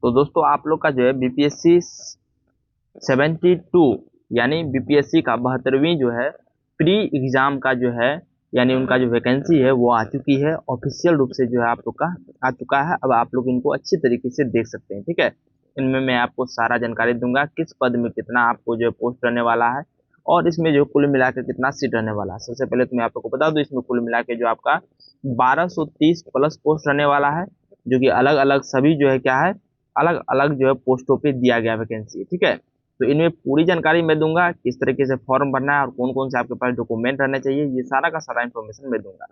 तो दोस्तों आप लोग का जो है बीपीएससी 72 यानी बीपीएससी का 72वीं जो है प्री एग्जाम का जो है यानी उनका जो वैकेंसी है वो आ चुकी है। ऑफिशियल रूप से जो है आप लोग का आ चुका है। अब आप लोग इनको अच्छी तरीके से देख सकते हैं। ठीक है, इनमें मैं आपको सारा जानकारी दूंगा, किस पद में कितना आपको जो है पोस्ट रहने वाला है और इसमें जो कुल मिलाकर कितना सीट रहने वाला है। सबसे पहले तो मैं आप लोग को बता दूं, इसमें कुल मिला के जो आपका 1230 प्लस पोस्ट रहने वाला है, जो कि अलग अलग सभी जो है क्या है, अलग अलग जो है पोस्टों पे दिया गया वैकेंसी है। ठीक है, तो इनमें पूरी जानकारी मैं दूंगा, किस तरीके से फॉर्म भरना है और कौन कौन से आपके पास डॉक्यूमेंट रहने चाहिए, ये सारा का सारा इन्फॉर्मेशन मैं दूंगा।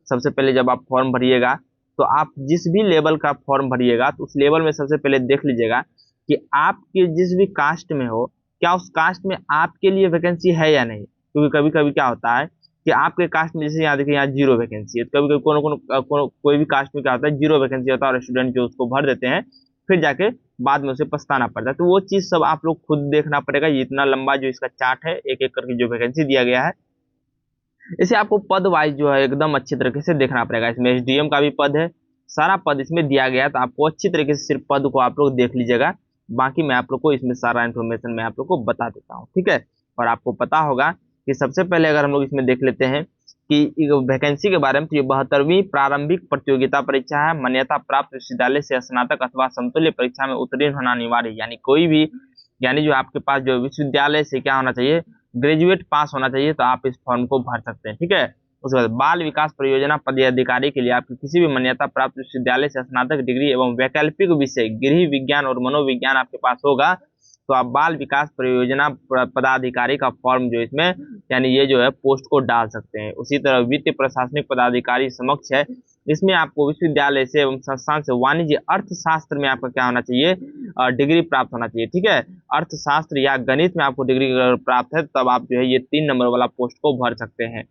सबसे पहले जब आप फॉर्म भरिएगा तो आप जिस भी लेवल का फॉर्म भरिएगा तो उस लेवल में सबसे पहले देख लीजिएगा कि आपके जिस भी कास्ट में हो, क्या उस कास्ट में आपके लिए वैकेंसी है या नहीं। क्योंकि कभी कभी क्या होता है कि आपके कास्ट में, जैसे यहाँ देखिए यहाँ जीरो वैकेंसी है, तो कभी कभी कोई भी कास्ट में क्या होता है जीरो वैकेंसी होता है और स्टूडेंट जो उसको भर देते हैं फिर जाके बाद में उसे पछताना पड़ता है। तो वो चीज सब आप लोग खुद देखना पड़ेगा। ये इतना लंबा जो इसका चार्ट है, एक एक करके जो वैकेंसी दिया गया है, इसे आपको पद वाइज जो है एकदम अच्छी तरीके से देखना पड़ेगा। इसमें एसडीएम का भी पद है, सारा पद इसमें दिया गया है, तो आपको अच्छी तरीके से सिर्फ पद को आप लोग देख लीजिएगा। बाकी मैं आप लोग को इसमें सारा इन्फॉर्मेशन मैं आप लोग को बता देता हूँ। ठीक है, और आपको पता होगा कि सबसे पहले अगर हम लोग इसमें देख लेते हैं कि वैकेंसी के बारे में, तो ये 72वीं प्रारंभिक प्रतियोगिता परीक्षा है। मान्यता प्राप्त विश्वविद्यालय से स्नातक अथवा समतुल्य परीक्षा में उत्तीर्ण होना अनिवार्य है। यानी कोई भी, यानी जो आपके पास जो विश्वविद्यालय से क्या होना चाहिए, ग्रेजुएट पास होना चाहिए, तो आप इस फॉर्म को भर सकते हैं। ठीक है, उसके बाद बाल विकास परियोजना पदाधिकारी के लिए आपकी किसी भी मान्यता प्राप्त विश्वविद्यालय से स्नातक डिग्री एवं वैकल्पिक विषय गृह विज्ञान और मनोविज्ञान आपके पास होगा, तो आप बाल विकास परियोजना पदाधिकारी का फॉर्म जो इसमें यानी ये जो है पोस्ट को डाल सकते हैं। उसी तरह वित्तीय प्रशासनिक पदाधिकारी समक्ष है, इसमें आपको विश्वविद्यालय से एवं संस्थान से वाणिज्य अर्थशास्त्र में आपका क्या होना चाहिए, डिग्री प्राप्त होना चाहिए। ठीक है, अर्थशास्त्र या गणित में आपको डिग्री प्राप्त है तब आप जो है ये 3 नंबर वाला पोस्ट को भर सकते हैं।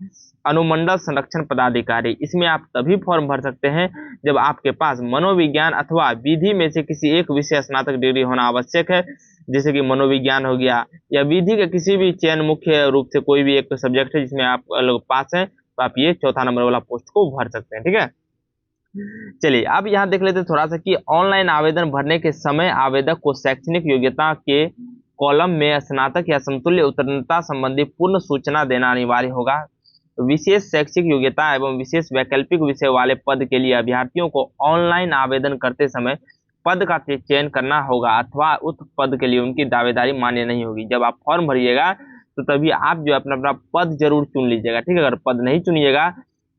अनुमंडल संरक्षण पदाधिकारी, इसमें आप तभी फॉर्म भर सकते हैं जब आपके पास मनोविज्ञान अथवा विधि में से किसी एक विषय स्नातक डिग्री होना आवश्यक है। जैसे कि मनोविज्ञान हो गया या विधि के किसी भी चयन मुख्य रूप से कोई भी एक सब्जेक्ट है जिसमें आप लोग पास हैं, तो आप ये 4 नंबर वाला पोस्ट को भर सकते हैं। ठीक है, चलिए अब यहाँ देख लेते हैं थोड़ा सा कि ऑनलाइन आवेदन भरने के समय आवेदक को शैक्षणिक योग्यता के कॉलम में स्नातक या समतुल्य उत्तीर्णता संबंधी पूर्ण सूचना देना अनिवार्य होगा। विशेष शैक्षिक योग्यता एवं विशेष वैकल्पिक विषय वाले पद के लिए अभ्यर्थियों को ऑनलाइन आवेदन करते समय पद का चयन करना होगा अथवा उस पद के लिए उनकी दावेदारी मान्य नहीं होगी। जब आप फॉर्म भरिएगा तो तभी आप जो अपना अपना पद जरूर चुन लीजिएगा। ठीक है, अगर पद नहीं चुनिएगा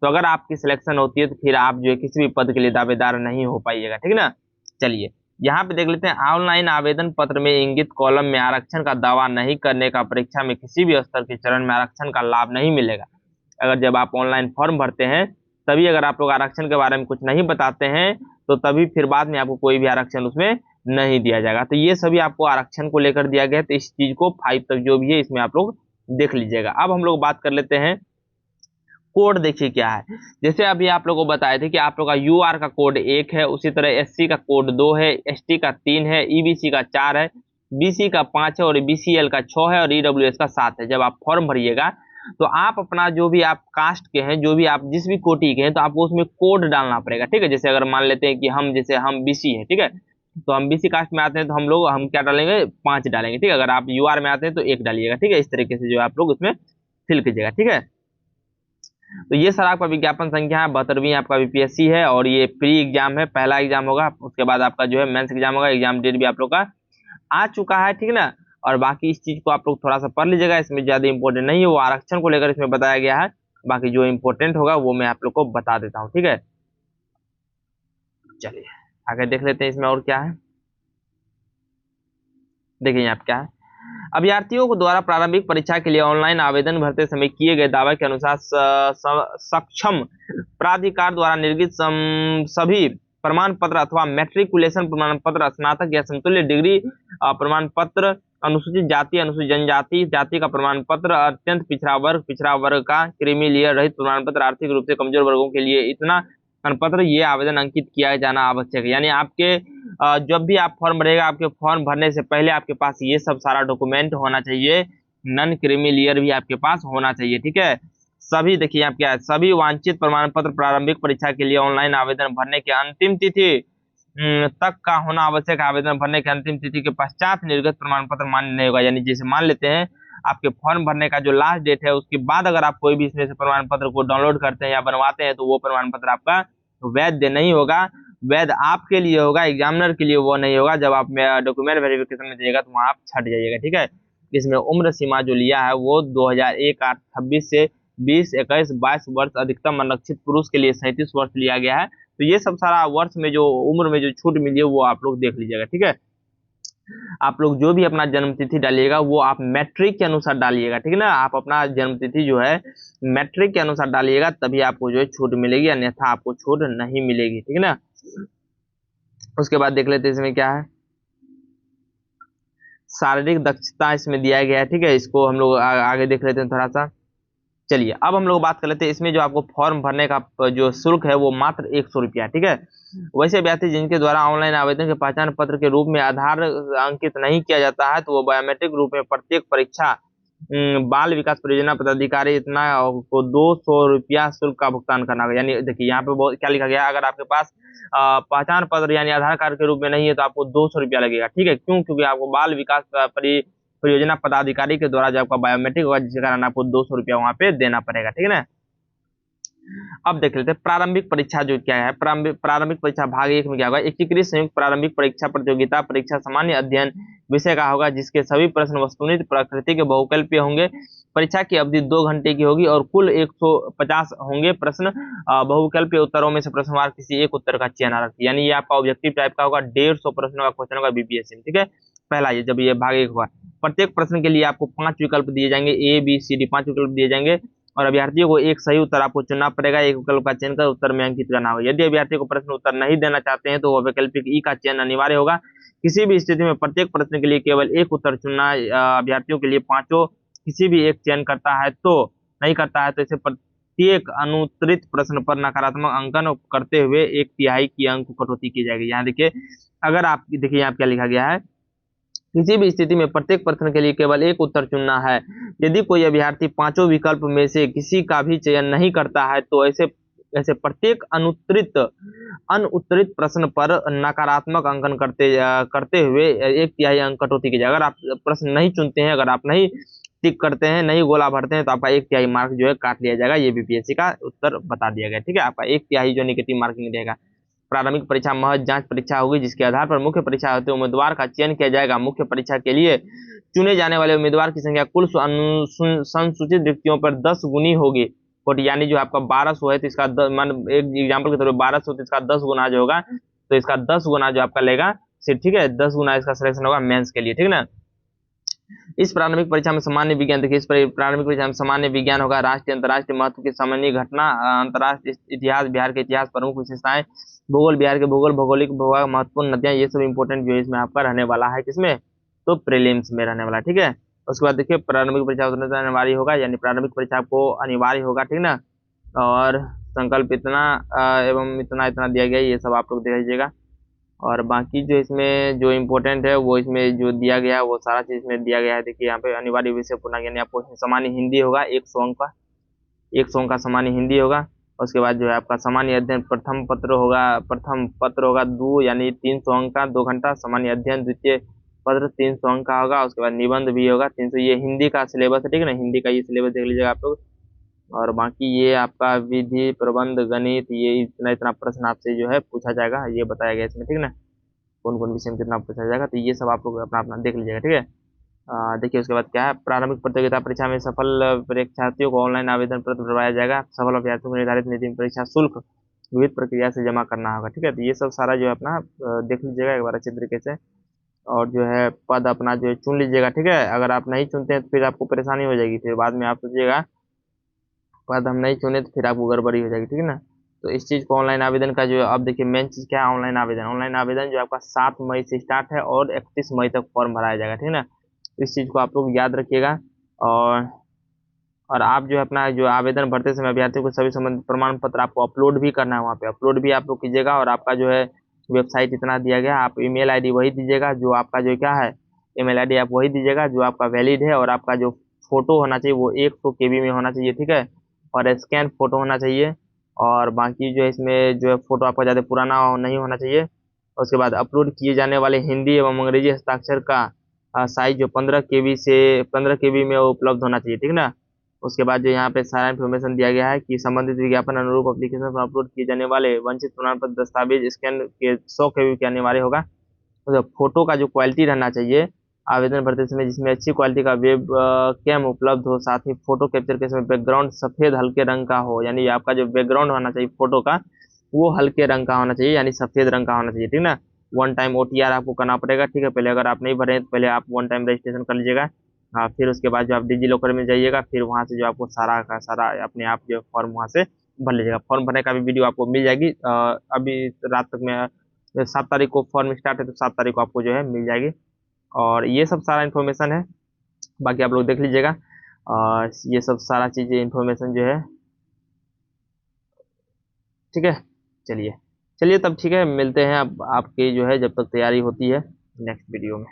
तो अगर आपकी सिलेक्शन होती है तो फिर आप जो है किसी भी पद के लिए दावेदार नहीं हो पाइएगा। ठीक है ना, चलिए यहाँ पे देख लेते हैं। ऑनलाइन आवेदन पत्र में इंगित कॉलम में आरक्षण का दावा नहीं करने का परीक्षा में किसी भी स्तर के चरण में आरक्षण का लाभ नहीं मिलेगा। अगर जब आप ऑनलाइन फॉर्म भरते हैं तभी अगर आप लोग आरक्षण के बारे में कुछ नहीं बताते हैं तो तभी फिर बाद में आपको कोई भी आरक्षण उसमें नहीं दिया जाएगा। तो ये सभी आपको आरक्षण को लेकर दिया गया है, तो इस चीज को 5 तक जो भी है इसमें आप लोग देख लीजिएगा। अब हम लोग बात कर लेते हैं कोड, देखिए क्या है। जैसे अभी आप लोगों को बताए थे कि आप लोग का यूआर का कोड 1 है, उसी तरह एससी का कोड 2 है, एसटी का 3 है, ईबीसी का 4 है, बीसी का 5 है और बीसीएल का 6 है और ईडब्ल्यूएस का 7 है। जब आप फॉर्म भरिएगा तो आप अपना जो भी आप कास्ट के हैं, जो भी आप जिस भी कोटि के हैं, तो आपको उसमें कोड डालना पड़ेगा। ठीक है, जैसे अगर मान लेते हैं कि हम बीसी है, ठीक है, तो हम बीसी कास्ट में आते हैं तो हम क्या डालेंगे, 5 डालेंगे। ठीक है, अगर आप यूआर में आते हैं तो 1 डालिएगा। ठीक है, इस तरीके से जो आप लोग उसमें फिल कीजिएगा। ठीक है, तो ये सर आपका विज्ञापन संख्या है, 72वीं आपका बीपीएससी है और ये प्री एग्जाम है, पहला एग्जाम होगा, उसके बाद आपका जो है मेंस एग्जाम होगा। एग्जाम डेट भी आप लोग का आ चुका है। ठीक है ना, और बाकी इस चीज को आप लोग थोड़ा सा पढ़ लीजिएगा, इसमें ज्यादा इंपॉर्टेंट नहीं है, वो आरक्षण को लेकर इसमें बताया गया है। बाकी जो इंपॉर्टेंट होगा वो मैं आप लोग को बता देता हूँ। ठीक है, चलिए आगे देख लेते हैं इसमें और क्या है। देखिए यहाँ पे क्या है, अभ्यर्थियों को द्वारा प्रारंभिक परीक्षा के लिए ऑनलाइन आवेदन भरते समय किए गए दावे के अनुसार सक्षम प्राधिकार द्वारा निर्गत सभी प्रमाण पत्र अथवा मैट्रिकुलेशन प्रमाण पत्र, स्नातक या समतुल्य डिग्री प्रमाण पत्र, अनुसूचित जाति अनुसूचित जनजाति जाति का प्रमाण पत्र, अत्यंत पिछड़ा वर्ग का क्रीमी लेयर रहित प्रमाण पत्र, आर्थिक रूप से कमजोर वर्गों के लिए इतना प्रमाण पत्र, ये आवेदन अंकित किया जाना आवश्यक है। यानी आपके जब भी आप फॉर्म भरेगा, आपके फॉर्म भरने से पहले आपके पास ये सब सारा डॉक्यूमेंट होना चाहिए, नॉन क्रीमी लेयर भी आपके पास होना चाहिए। ठीक है, सभी देखिए आप क्या है, सभी वांछित प्रमाण पत्र प्रारंभिक परीक्षा के लिए ऑनलाइन आवेदन भरने की अंतिम तिथि तक का होना आवश्यक है। आवेदन भरने की अंतिम तिथि के पश्चात निर्गत प्रमाण पत्र मान्य नहीं होगा। यानी जैसे मान लेते हैं आपके फॉर्म भरने का जो लास्ट डेट है उसके बाद अगर आप कोई भी इसमें से प्रमाण पत्र को डाउनलोड करते हैं या बनवाते हैं तो वो प्रमाण पत्र आपका वैध नहीं होगा। वैध आपके लिए होगा, एग्जामिनर के लिए वो नहीं होगा। जब आप डॉक्यूमेंट वेरिफिकेशन में जाइएगा तो वहाँ आप छट जाइएगा, ठीक है। इसमें उम्र सीमा जो लिया है वो 2001 8 26 से 20 21 22 वर्ष, अधिकतम आरक्षित पुरुष के लिए 37 वर्ष लिया गया है। तो ये सब सारा वर्ष में जो उम्र में जो छूट मिली है वो आप लोग देख लीजिएगा, ठीक है। आप लोग जो भी अपना जन्म तिथि डालिएगा वो आप मैट्रिक के अनुसार डालिएगा, ठीक है ना। आप अपना जन्म तिथि जो है मैट्रिक के अनुसार डालिएगा, तभी आपको जो है छूट मिलेगी, अन्यथा आपको छूट नहीं मिलेगी, ठीक है ना। उसके बाद देख लेते हैं इसमें क्या है। शारीरिक दक्षता इसमें दिया गया है, ठीक है। इसको हम लोग आगे देख लेते हैं थोड़ा सा। चलिए अब हम लोग बात कर लेते हैं इसमें जो आपको फॉर्म भरने का जो शुल्क है वो मात्र 100 रुपया, ठीक है। वैसे अभ्यर्थी जिनके द्वारा ऑनलाइन आवेदन के पहचान पत्र के रूप में आधार अंकित नहीं किया जाता है तो वो बायोमेट्रिक रूप में प्रत्येक परीक्षा बाल विकास परियोजना पदाधिकारी इतना को 200 रुपया शुल्क का भुगतान करना होगा। यानी देखिए यहाँ पे बहुत क्या लिखा गया है, अगर आपके पास पहचान पत्र यानी आधार कार्ड के रूप में नहीं है तो आपको 200 रुपया लगेगा, ठीक है। क्यों? क्योंकि आपको बाल विकास परियोजना पदाधिकारी के द्वारा जो आपका बायोमेट्रिक होगा जिसके कारण आपको 200 रुपया वहां पे देना पड़ेगा, ठीक है ना। अब देख लेते हैं प्रारंभिक परीक्षा जो क्या है। प्रारंभिक परीक्षा भाग 1 में क्या होगा, एकीकृत संयुक्त प्रारंभिक परीक्षा प्रतियोगिता परीक्षा सामान्य अध्ययन विषय का होगा, जिसके सभी प्रश्न वस्तुनिष्ठ प्रकृति के बहुकल्पीय होंगे। परीक्षा की अवधि 2 घंटे की होगी और कुल 150 होंगे प्रश्न। बहुविकल्पीय उत्तरों में से प्रश्नवार किसी एक उत्तर का चयन रखिए। यानी ये आपका ऑब्जेक्टिव टाइप का होगा, 150 प्रश्नों का क्वेश्चन होगा बीपीएससी में, ठीक है। पहला ये जब ये भाग 1 होगा, प्रत्येक प्रश्न के लिए आपको 5 विकल्प दिए जाएंगे, ए बी सी डी 5 विकल्प दिए जाएंगे और अभ्यर्थियों को एक सही उत्तर आपको चुनना पड़ेगा। एक विकल्प का चयन कर उत्तर में अंकित करना होगा। यदि अभ्यर्थी को प्रश्न उत्तर नहीं देना चाहते हैं तो वह वैकल्पिक ई का चयन अनिवार्य होगा। किसी भी स्थिति में प्रत्येक प्रश्न के लिए केवल एक उत्तर चुनना। अभ्यर्थियों के लिए पांचों किसी भी एक चयन करता है तो नहीं करता है तो इसे प्रत्येक अनुत्तरित प्रश्न पर नकारात्मक अंकन करते हुए 1/3 की अंक कटौती की जाएगी। यहाँ देखिए, अगर आप देखिए यहाँ क्या लिखा गया है, किसी भी स्थिति में प्रत्येक प्रश्न के लिए केवल एक उत्तर चुनना है। यदि कोई अभ्यर्थी पांचों विकल्प में से किसी का भी चयन नहीं करता है तो ऐसे ऐसे प्रत्येक अनुत्तरित प्रश्न पर नकारात्मक अंकन करते हुए 1/3 अंक कटौती की जाए। अगर आप प्रश्न नहीं चुनते हैं, अगर आप नहीं टिक करते हैं, नहीं गोला भरते हैं तो आपका 1/3 मार्क जो है काट लिया जाएगा। ये बीपीएससी का उत्तर बता दिया गया, ठीक है। आपका 1/3 जो नेगेटिव मार्किंग रहेगा। प्रारंभिक परीक्षा महज जांच परीक्षा होगी, जिसके आधार पर मुख्य परीक्षा होते उम्मीदवार का चयन किया जाएगा। मुख्य परीक्षा के लिए चुने जाने वाले उम्मीदवार की संख्या कुल संसूचित रिक्तियों पर 10 गुनी होगी। यानी जो आपका 1200 है तो इसका मान एक एग्जाम्पल के तौर पर 1200 तो इसका 10 गुना जो होगा, तो इसका 10 गुना जो आपका लेगा सिर्फ, ठीक है। 10 गुना इसका सिलेक्शन होगा मेंस के लिए, ठीक है ना। इस प्रारंभिक परीक्षा में सामान्य विज्ञान, देखिए इस प्रारंभिक परीक्षा में सामान्य विज्ञान होगा, राष्ट्रीय अंतर्राष्ट्रीय महत्व की सामान्य घटना, अंतर्राष्ट्रीय इतिहास, बिहार के इतिहास, प्रमुख विशेषताएं, भूगोल, बिहार के भूगोल, भौगोलिक भूभाग, महत्वपूर्ण नदियां, ये सब इंपोर्टेंट जो इसमें आपका रहने वाला है, किसमें, तो प्रीलिम्स में रहने वाला, ठीक है। उसके बाद देखिए प्रारंभिक परीक्षा अनिवार्य होगा, यानी प्रारंभिक परीक्षा आपको अनिवार्य होगा, ठीक ना। और संकल्प इतना एवं इतना इतना दिया गया, ये सब आप लोग देख लीजिएगा। और बाकी जो इसमें जो इम्पोर्टेंट है वो इसमें जो दिया गया है वो सारा चीज इसमें दिया गया है। देखिए यहाँ पे अनिवार्य विषय पूर्णांक, यानी आपको सामान्य हिंदी होगा 100 अंक का, 100 अंक का सामान्य हिंदी होगा। उसके बाद जो है आपका सामान्य अध्ययन प्रथम पत्र होगा 2 यानी 300 अंक का 2 घंटा। सामान्य अध्ययन द्वितीय पत्र 300 अंक का होगा। उसके बाद निबंध भी होगा 300। ये हिंदी का सिलेबस है, ठीक है ना, हिंदी का ये सिलेबस देख लीजिएगा आप लोग। और बाकी ये आपका विधि प्रबंध गणित, ये इतना इतना प्रश्न आपसे जो है पूछा जाएगा, ये बताया गया इसमें, ठीक है ना, कौन कौन विषय में कितना पूछा जाएगा। तो ये सब आप लोग अपना अपना देख लीजिएगा, ठीक है। देखिए उसके बाद क्या है, प्रारंभिक प्रतियोगिता परीक्षा में सफल परीक्षार्थियों को ऑनलाइन आवेदन पत्र भरवाया जाएगा। सफल अभ्यर्थियों को निर्धारित निधि परीक्षा शुल्क विविध प्रक्रिया से जमा करना होगा, ठीक है। तो ये सब सारा जो है अपना देख लीजिएगा एक बार अच्छे तरीके से। और जो है पद अपना जो है चुन लीजिएगा, ठीक है। अगर आप नहीं चुनते हैं तो फिर आपको परेशानी हो जाएगी, फिर बाद में आप सोचिएगा पद हम नहीं चुने तो फिर आपको गड़बड़ी हो जाएगी, ठीक है ना। तो इस चीज को ऑनलाइन आवेदन का जो है, अब देखिए मेन चीज क्या है, ऑनलाइन आवेदन। ऑनलाइन आवेदन जो आपका 7 मई से स्टार्ट है और 31 मई तक फॉर्म भराया जाएगा, ठीक है ना। इस चीज को आप लोग याद रखिएगा। और और आप जो है अपना जो आवेदन भरते समय अभ्यर्थियों को सभी संबंधित प्रमाण पत्र आपको अपलोड भी करना है, वहाँ पे अपलोड भी आप लोग कीजिएगा। और आपका जो है वेबसाइट इतना दिया गया, आप ईमेल आईडी वही दीजिएगा जो आपका जो क्या है, ईमेल आईडी आप वही दीजिएगा जो आपका वैलिड है। और आपका जो फोटो होना चाहिए वो 100 KB में होना चाहिए, ठीक है। और स्कैन फोटो होना चाहिए। और बाकी जो है इसमें जो है फोटो आपका ज़्यादा पुराना नहीं होना चाहिए। उसके बाद अपलोड किए जाने वाले हिंदी एवं अंग्रेजी हस्ताक्षर का साइज जो 15 KB में उपलब्ध होना चाहिए, ठीक ना। उसके बाद जो यहाँ पे सारा इन्फॉर्मेशन दिया गया है कि संबंधित विज्ञापन अनुरूप एप्लीकेशन पर अपलोड किए जाने वाले वांछित प्रमाण पत्र दस्तावेज स्कैन के 100 KB के अनिवार्य होगा। तो फोटो का जो क्वालिटी रहना चाहिए आवेदन भरते समय, जिसमें अच्छी क्वालिटी का वेब कैम उपलब्ध हो, साथ ही फोटो कैप्चर के समय बैकग्राउंड सफेद हल्के रंग का हो, यानी आपका जो बैकग्राउंड होना चाहिए फोटो का वो हल्के रंग का होना चाहिए, यानी सफेद रंग का होना चाहिए, ठीक ना। 1 टाइम OTR आपको करना पड़ेगा, ठीक है। पहले अगर आप नहीं भरे तो पहले आप 1 टाइम रजिस्ट्रेशन कर लीजिएगा। हाँ, फिर उसके बाद जो आप डिजी लॉकर में जाइएगा, फिर वहाँ से जो आपको सारा का सारा अपने आप जो फॉर्म वहाँ से भर लीजिएगा। फॉर्म भरने का भी वीडियो आपको मिल जाएगी अभी रात तक में। 7 तारीख को फॉर्म स्टार्ट है तो 7 तारीख को आपको जो है मिल जाएगी। और ये सब सारा इन्फॉर्मेशन है, बाकी आप लोग देख लीजिएगा। और ये सब सारा चीज़ें इन्फॉर्मेशन जो है, ठीक है। चलिए चलिए तब ठीक है, मिलते हैं अब आपकी जो है जब तक तैयारी होती है नेक्स्ट वीडियो में।